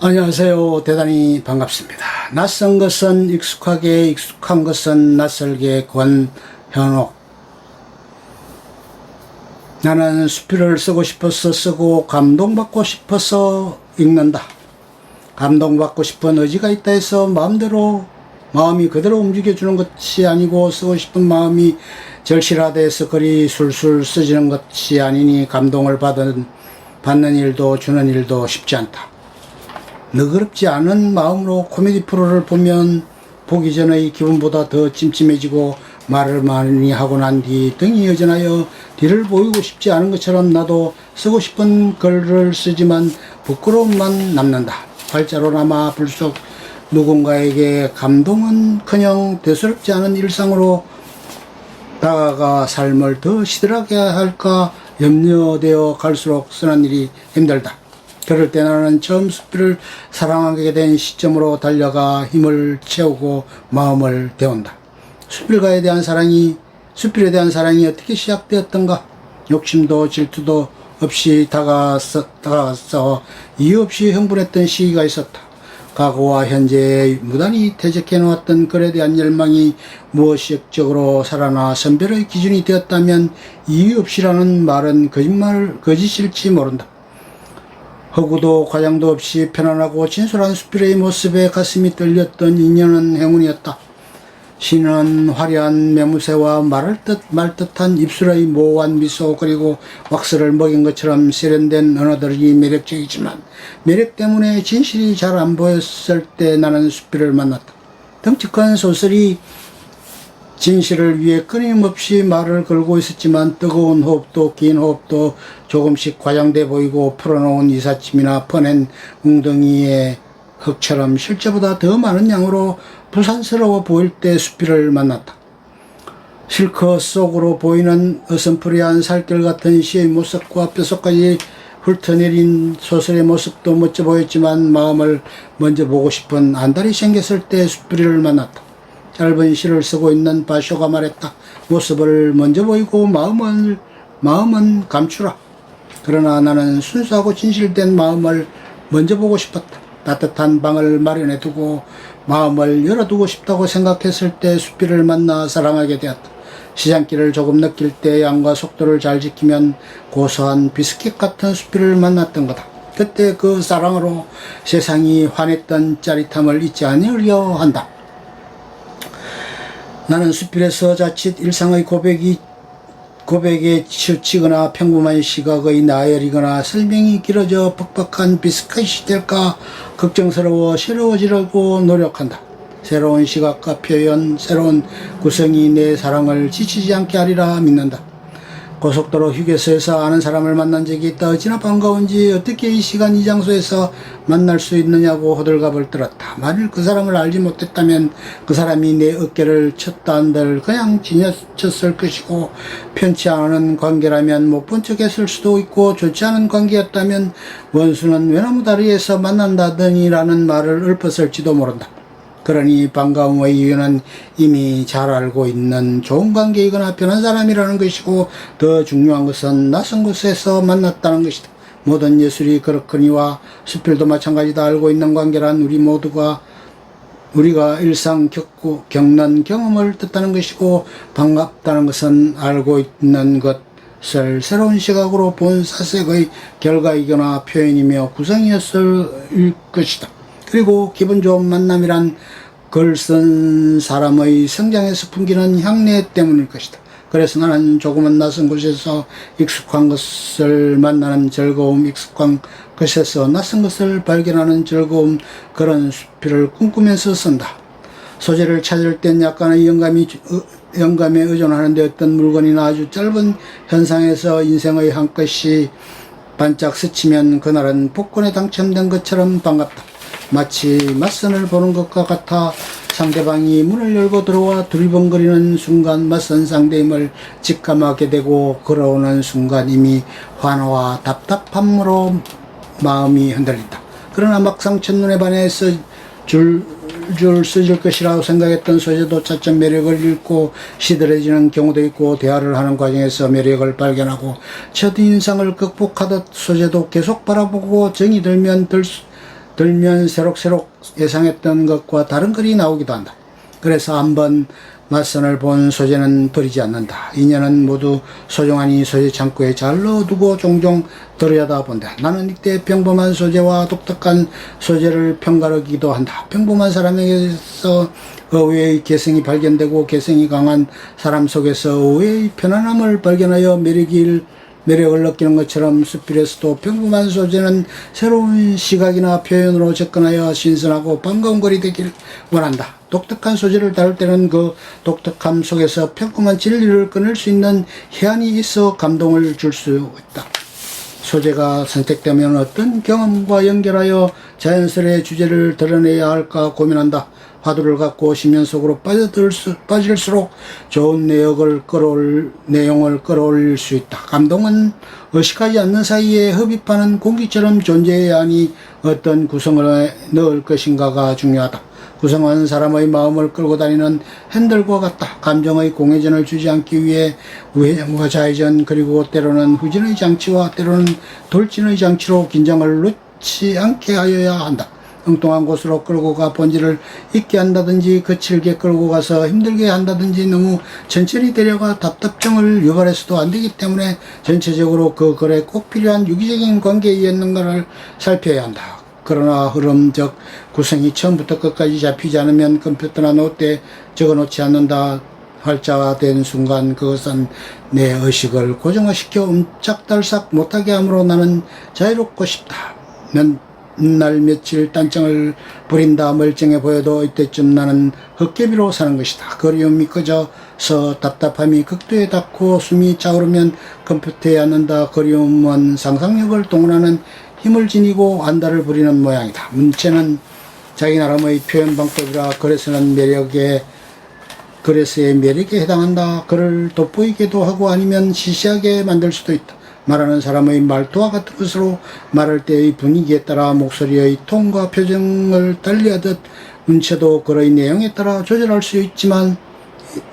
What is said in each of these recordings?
안녕하세요. 대단히 반갑습니다. 낯선 것은 익숙하게, 익숙한 것은 낯설게 권현옥. 나는 수필을 쓰고 싶어서 쓰고 감동받고 싶어서 읽는다. 감동받고 싶은 의지가 있다 해서 마음이 그대로 움직여주는 것이 아니고, 쓰고 싶은 마음이 절실하다 해서 글이 술술 쓰지는 것이 아니니 감동을 받는 일도 주는 일도 쉽지 않다. 너그럽지 않은 마음으로 코미디 프로를 보기 전의 기분보다 더 찜찜해지고, 말을 많이 하고 난 뒤 등이 여전하여 뒤를 보이고 싶지 않은 것처럼 나도 쓰고 싶은 글을 쓰지만 부끄러움만 남는다. 활자로 남아 불쑥 누군가에게 감동은커녕 대수롭지 않은 일상으로 다가가 삶을 더 시들하게 할까 염려되어 갈수록 쓰는 일이 힘들다. 그럴 때 나는 처음 수필을 사랑하게 된 시점으로 달려가 힘을 채우고 마음을 데운다. 수필에 대한 사랑이 어떻게 시작되었던가? 욕심도 질투도 없이 다가가서 이유 없이 흥분했던 시기가 있었다. 과거와 현재에 무단히 퇴적해 놓았던 글에 대한 열망이 무의식적으로 살아나 선별의 기준이 되었다면 이유 없이라는 말은 거짓일지 모른다. 허구도 과장도 없이 편안하고 진솔한 수필의 모습에 가슴이 떨렸던 인연은 행운이었다. 시는 화려한 매무새와 말 듯한 입술의 모호한 미소, 그리고 왁스를 먹인 것처럼 세련된 언어들이 매력적이지만 매력 때문에 진실이 잘 안 보였을 때 나는 수필을 만났다. 덩치 큰 소설이 진실을 위해 끊임없이 말을 걸고 있었지만 뜨거운 호흡도 긴 호흡도 조금씩 과장돼 보이고 풀어놓은 이삿짐이나 퍼낸 웅덩이의 흙처럼 실제보다 더 많은 양으로 부산스러워 보일 때 수필을 만났다. 실컷 속으로 보이는 어슴푸레한 살결 같은 시의 모습과 뼛속까지 훑어내린 소설의 모습도 멋져 보였지만 마음을 먼저 보고 싶은 안달이 생겼을 때 수필을 만났다. 짧은 시를 쓰고 있는 바쇼가 말했다. 모습을 먼저 보이고 마음은 감추라. 그러나 나는 순수하고 진실된 마음을 먼저 보고 싶었다. 따뜻한 방을 마련해 두고 마음을 열어두고 싶다고 생각했을 때 수필을 만나 사랑하게 되었다. 시장길을 조금 느낄 때 양과 속도를 잘 지키면 고소한 비스킷 같은 수필을 만났던 거다. 그때 그 사랑으로 세상이 환했던 짜릿함을 잊지 않으려 한다. 나는 수필에서 자칫 일상의 고백에 치우치거나 평범한 시각의 나열이거나 설명이 길어져 퍽퍽한 비스킷이 될까 걱정스러워 새로워지려고 노력한다. 새로운 시각과 표현, 새로운 구성이 내 사랑을 지치지 않게 하리라 믿는다. 고속도로 휴게소에서 아는 사람을 만난 적이 있다. 어찌나 반가운지 어떻게 이 시간 이 장소에서 만날 수 있느냐고 호들갑을 떨었다. 만일 그 사람을 알지 못했다면 그 사람이 내 어깨를 쳤다 한들 그냥 지나쳤을 것이고, 편치 않은 관계라면 못 본 척 했을 수도 있고, 좋지 않은 관계였다면 원수는 외나무 다리에서 만난다더니라는 말을 읊었을지도 모른다. 그러니 반가움의 이유는 이미 잘 알고 있는 좋은 관계이거나 편한 사람이라는 것이고, 더 중요한 것은 낯선 곳에서 만났다는 것이다. 모든 예술이 그렇거니와 수필도 마찬가지다. 알고 있는 관계란 우리가 일상 겪는 경험을 뜻하는 것이고, 반갑다는 것은 알고 있는 것을 새로운 시각으로 본 사색의 결과이거나 표현이며 구성이었을 것이다. 그리고 기분 좋은 만남이란 글 쓴 사람의 성장에서 풍기는 향내 때문일 것이다. 그래서 나는 조금은 낯선 곳에서 익숙한 것을 만나는 즐거움, 익숙한 것에서 낯선 것을 발견하는 즐거움, 그런 수필을 꿈꾸면서 쓴다. 소재를 찾을 땐 약간의 영감에 의존하는데 어떤 물건이나 아주 짧은 현상에서 인생의 한 끗이 반짝 스치면 그날은 복권에 당첨된 것처럼 반갑다. 마치 맞선을 보는 것과 같아. 상대방이 문을 열고 들어와 두리번거리는 순간 맞선 상대임을 직감하게 되고, 걸어오는 순간 이미 환호와 답답함으로 마음이 흔들린다. 그러나 막상 첫눈에 반해서 줄줄 쓰질 것이라고 생각했던 소재도 차츰 매력을 잃고 시들해지는 경우도 있고, 대화를 하는 과정에서 매력을 발견하고 첫인상을 극복하듯 소재도 계속 바라보고 정이 들면 들면 새록새록 예상했던 것과 다른 글이 나오기도 한다. 그래서 한번 맞선을 본 소재는 버리지 않는다. 인연은 모두 소중하니 소재 창고에 잘 넣어두고 종종 들여다본다. 나는 이때 평범한 소재와 독특한 소재를 평가하기도 한다. 평범한 사람에게서 의외의 개성이 발견되고 개성이 강한 사람 속에서 의외의 편안함을 발견하여 매력을 느끼는 것처럼 수필에서도 평범한 소재는 새로운 시각이나 표현으로 접근하여 신선하고 반가운 글이 되길 원한다. 독특한 소재를 다룰 때는 그 독특함 속에서 평범한 진리를 꺼낼 수 있는 해안이 있어 감동을 줄 수 있다. 소재가 선택되면 어떤 경험과 연결하여 자연스레 주제를 드러내야 할까 고민한다. 화두를 갖고 심연 속으로 빠질수록 좋은 내용을 끌어올릴 수 있다. 감동은 의식하지 않는 사이에 흡입하는 공기처럼 존재해야 하니 어떤 구성을 넣을 것인가가 중요하다. 구성은 사람의 마음을 끌고 다니는 핸들과 같다. 감정의 공회전을 주지 않기 위해 우회전과 좌회전 그리고 때로는 후진의 장치와 때로는 돌진의 장치로 긴장을 놓지 않게 하여야 한다. 엉뚱한 곳으로 끌고 가 본질을 잊게 한다든지 거칠게 끌고 가서 힘들게 한다든지 너무 천천히 데려가 답답증을 유발해서도 안 되기 때문에 전체적으로 그 글에 꼭 필요한 유기적인 관계에 있는가를 살펴야 한다. 그러나 흐름 즉 구성이 처음부터 끝까지 잡히지 않으면 컴퓨터나 노트에 적어놓지 않는다. 활자화된 순간 그것은 내 의식을 고정화시켜 옴짝달싹 못하게 하므로 나는 자유롭고 싶다. 날 며칠 딴청을 부린다 멀쩡해 보여도 이때쯤 나는 헛개비로 사는 것이다. 그리움이 커져서 답답함이 극도에 닿고 숨이 차오르면 컴퓨터에 앉는다. 그리움은 상상력을 동원하는 힘을 지니고 안달을 부리는 모양이다. 문체는 자기 나름의 표현 방법이라 그래서의 매력에 해당한다. 글을 돋보이게도 하고 아니면 시시하게 만들 수도 있다. 말하는 사람의 말투와 같은 것으로 말할 때의 분위기에 따라 목소리의 톤과 표정을 달리하듯 문체도 글의 내용에 따라 조절할 수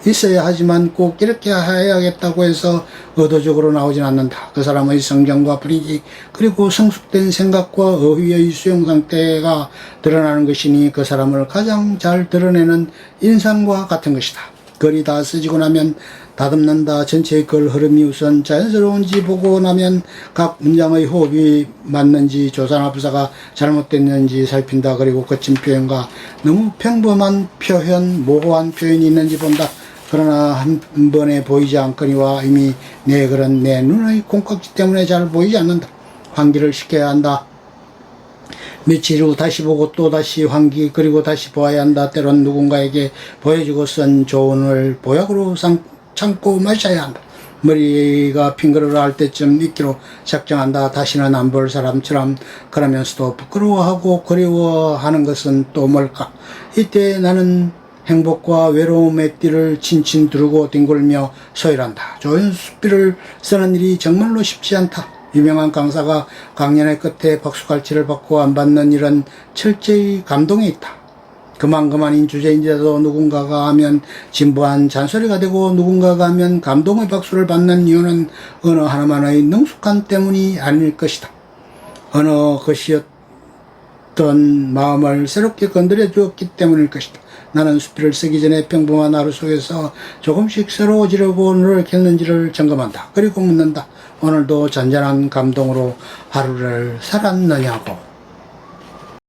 있어야 하지만 꼭 이렇게 해야겠다고 해서 의도적으로 나오진 않는다. 그 사람의 성정과 분위기 그리고 성숙된 생각과 어휘의 수용 상태가 드러나는 것이니 그 사람을 가장 잘 드러내는 인상과 같은 것이다. 글이 다 쓰지고 나면 다듬는다. 전체의 글 흐름이 우선 자연스러운지 보고 나면 각 문장의 호흡이 맞는지 조사나 부사가 잘못됐는지 살핀다. 그리고 거친 표현과 너무 평범한 표현, 모호한 표현이 있는지 본다. 그러나 한 번에 보이지 않거니와 이미 내 글은 내 눈의 콩깍지 때문에 잘 보이지 않는다. 환기를 시켜야 한다. 며칠 후 다시 보고 또 다시 환기 그리고 다시 보아야 한다. 때론 누군가에게 보여주고 쓴 조언을 보약으로 참고 마셔야 한다. 머리가 핑그러러 할 때쯤 잊기로 작정한다. 다시는 안 볼 사람처럼. 그러면서도 부끄러워하고 그리워하는 것은 또 뭘까? 이때 나는 행복과 외로움의 띠를 친친 두르고 뒹굴며 소일한다. 좋은 수필을 쓰는 일이 정말로 쉽지 않다. 유명한 강사가 강연의 끝에 박수갈채를 받고 안 받는 일은 철저히 감동에 있다. 그만인 주제인데도 누군가가 하면 진부한 잔소리가 되고 누군가가 하면 감동의 박수를 받는 이유는 어느 하나만의 능숙함 때문이 아닐 것이다. 어느 것이었던 마음을 새롭게 건드려 주었기 때문일 것이다. 나는 수필을 쓰기 전에 평범한 하루 속에서 조금씩 새로워지려고 노력했는지를 점검한다. 그리고 묻는다. 오늘도 잔잔한 감동으로 하루를 살았느냐고.